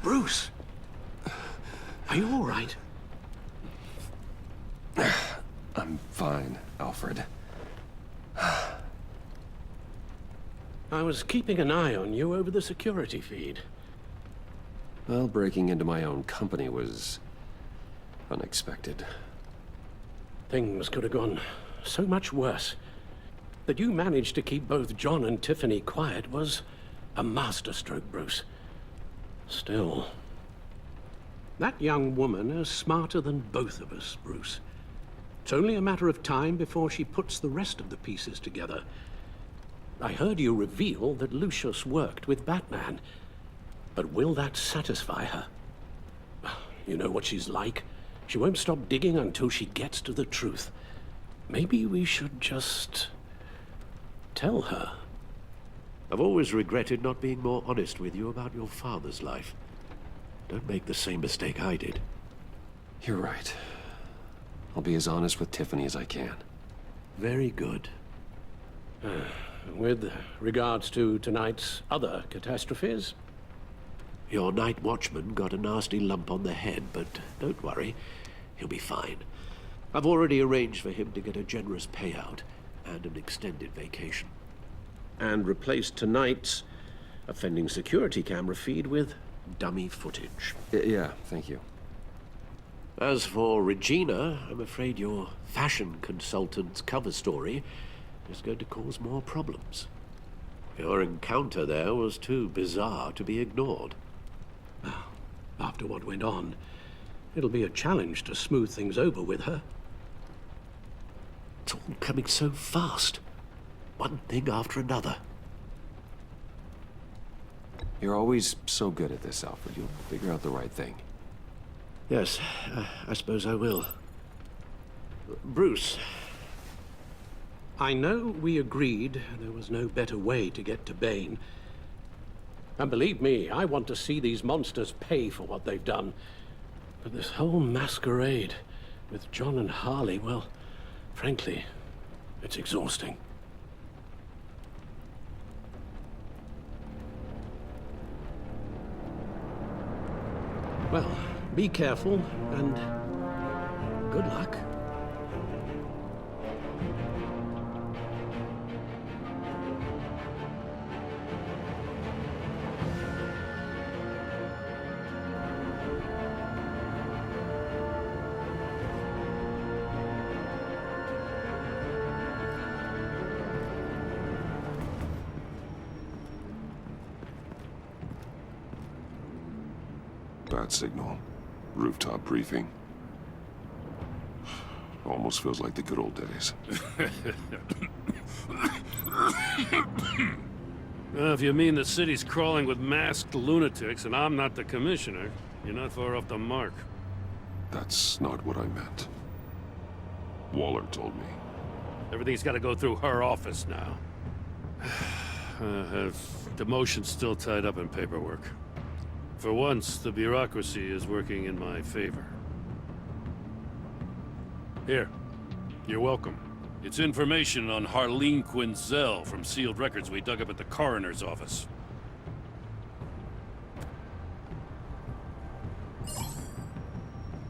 Bruce! Are you all right? I'm fine, Alfred. I was keeping an eye on you over the security feed. Well, breaking into my own company was unexpected. Things could have gone so much worse. That you managed to keep both John and Tiffany quiet was a masterstroke, Bruce. Still, that young woman is smarter than both of us, Bruce. It's only a matter of time before she puts the rest of the pieces together. I heard you reveal that Lucius worked with Batman. But will that satisfy her? You know what she's like. She won't stop digging until she gets to the truth. Maybe we should just tell her. I've always regretted not being more honest with you about your father's life. Don't make the same mistake I did. You're right. I'll be as honest with Tiffany as I can. Very good. With regards to tonight's other catastrophes? Your night watchman got a nasty lump on the head, but don't worry, he'll be fine. I've already arranged for him to get a generous payout and an extended vacation. And replaced tonight's offending security camera feed with dummy footage. Yeah, thank you. As for Regina, I'm afraid your fashion consultant's cover story is going to cause more problems. Your encounter there was too bizarre to be ignored. After what went on, it'll be a challenge to smooth things over with her. It's all coming so fast. One thing after another. You're always so good at this, Alfred. You'll figure out the right thing. Yes, I suppose I will. Bruce, I know we agreed there was no better way to get to Bane. And believe me, I want to see these monsters pay for what they've done. But this whole masquerade with John and Harley, well, frankly, it's exhausting. Well, be careful, and good luck. Bad signal. Rooftop briefing. Almost feels like the good old days. Well, if you mean the city's crawling with masked lunatics and I'm not the commissioner, you're not far off the mark. That's not what I meant. Waller told me. Everything's got to go through her office now. Demotion's still tied up in paperwork. For once, the bureaucracy is working in my favor. Here, you're welcome. It's information on Harleen Quinzel from sealed records we dug up at the coroner's office.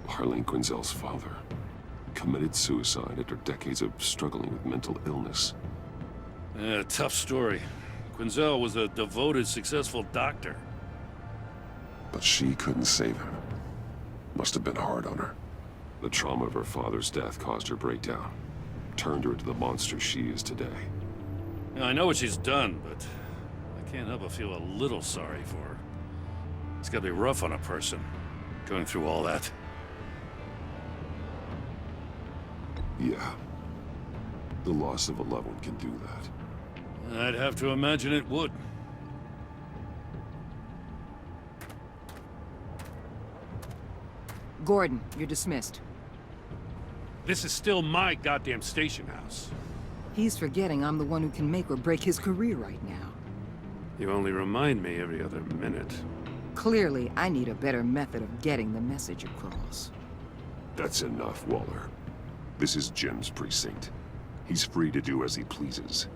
Harleen Quinzel's father committed suicide after decades of struggling with mental illness. Yeah, tough story. Quinzel was a devoted, successful doctor. But she couldn't save him. Must have been hard on her. The trauma of her father's death caused her breakdown. Turned her into the monster she is today. Yeah, I know what she's done, but I can't help but feel a little sorry for her. It's gotta be rough on a person, going through all that. Yeah. The loss of a loved one can do that. I'd have to imagine it would. Gordon, you're dismissed. This is still my goddamn station house. He's forgetting I'm the one who can make or break his career right now. You only remind me every other minute. Clearly, I need a better method of getting the message across. That's enough, Waller. This is Jim's precinct. He's free to do as he pleases.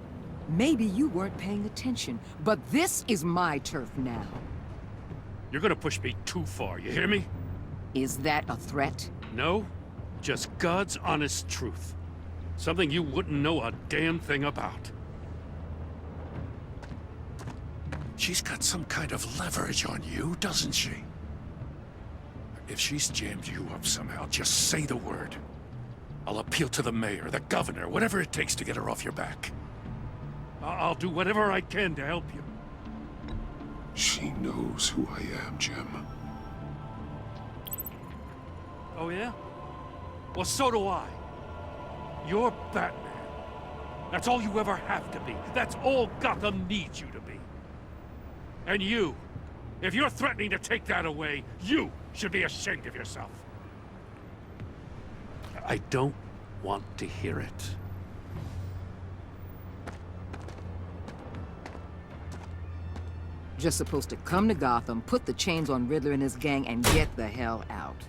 Maybe you weren't paying attention, but this is my turf now. You're gonna push me too far, you hear me? Is that a threat? No, just God's honest truth. Something you wouldn't know a damn thing about. She's got some kind of leverage on you, doesn't she? If she's jammed you up somehow, just say the word. I'll appeal to the mayor, the governor, whatever it takes to get her off your back. I'll do whatever I can to help you. She knows who I am, Jim. Oh yeah? Well, so do I. You're Batman. That's all you ever have to be. That's all Gotham needs you to be. And you, if you're threatening to take that away, you should be ashamed of yourself. I don't want to hear it. Just supposed to come to Gotham, put the chains on Riddler and his gang, and get the hell out.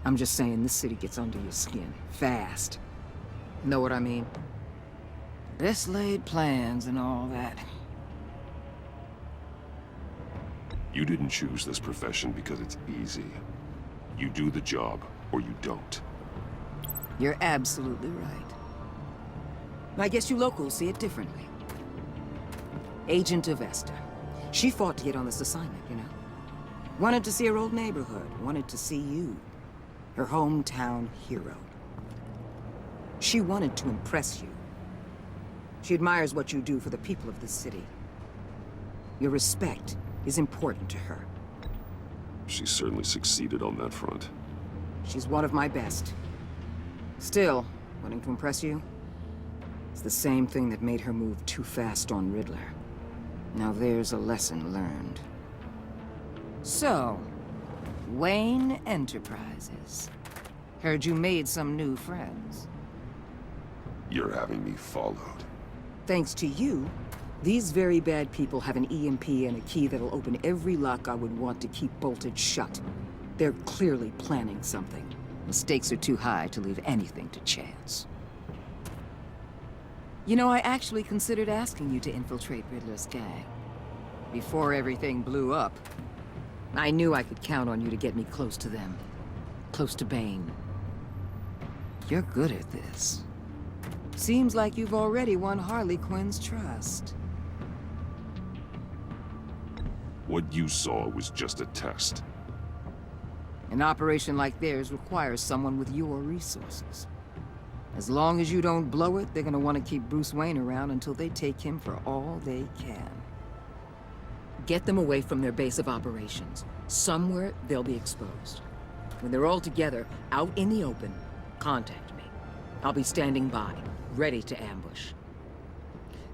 I'm just saying, this city gets under your skin. Fast. Know what I mean? Best laid plans and all that. You didn't choose this profession because it's easy. You do the job, or you don't. You're absolutely right. I guess you locals see it differently. Agent of Esther. She fought to get on this assignment, you know? Wanted to see her old neighborhood. Wanted to see you. Her hometown hero. She wanted to impress you. She admires what you do for the people of this city. Your respect is important to her. She certainly succeeded on that front. She's one of my best. Still, wanting to impress you? It's the same thing that made her move too fast on Riddler. Now there's a lesson learned. So, Wayne Enterprises. Heard you made some new friends. You're having me followed. Thanks to you, these very bad people have an EMP and a key that'll open every lock I would want to keep bolted shut. They're clearly planning something. The stakes are too high to leave anything to chance. You know, I actually considered asking you to infiltrate Riddler's gang. Before everything blew up, I knew I could count on you to get me close to them. Close to Bane. You're good at this. Seems like you've already won Harley Quinn's trust. What you saw was just a test. An operation like theirs requires someone with your resources. As long as you don't blow it, they're gonna want to keep Bruce Wayne around until they take him for all they can. Get them away from their base of operations. Somewhere they'll be exposed. When they're all together, out in the open, contact me. I'll be standing by, ready to ambush.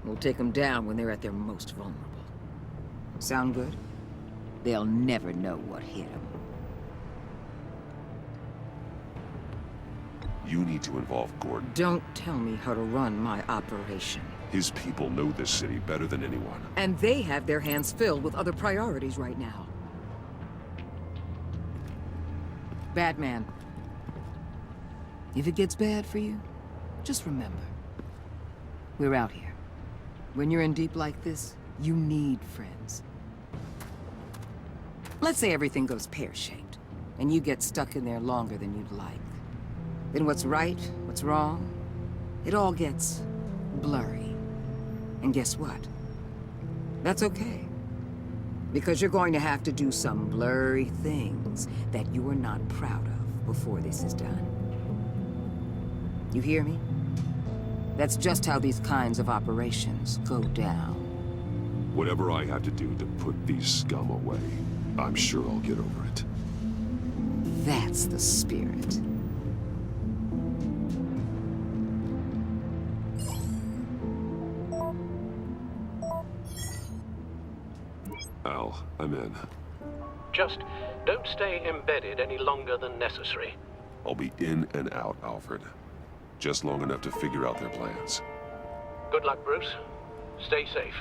We'll take them down when they're at their most vulnerable. Sound good? They'll never know what hit them. You need to involve Gordon. Don't tell me how to run my operation. His people know this city better than anyone. And they have their hands filled with other priorities right now. Batman. If it gets bad for you, just remember. We're out here. When you're in deep like this, you need friends. Let's say everything goes pear-shaped, and you get stuck in there longer than you'd like. Then what's right, what's wrong, it all gets blurry. And guess what? That's okay. Because you're going to have to do some blurry things that you are not proud of before this is done. You hear me? That's just how these kinds of operations go down. Whatever I have to do to put these scum away, I'm sure I'll get over it. That's the spirit. Al, I'm in. Just don't stay embedded any longer than necessary. I'll be in and out, Alfred. Just long enough to figure out their plans. Good luck, Bruce. Stay safe.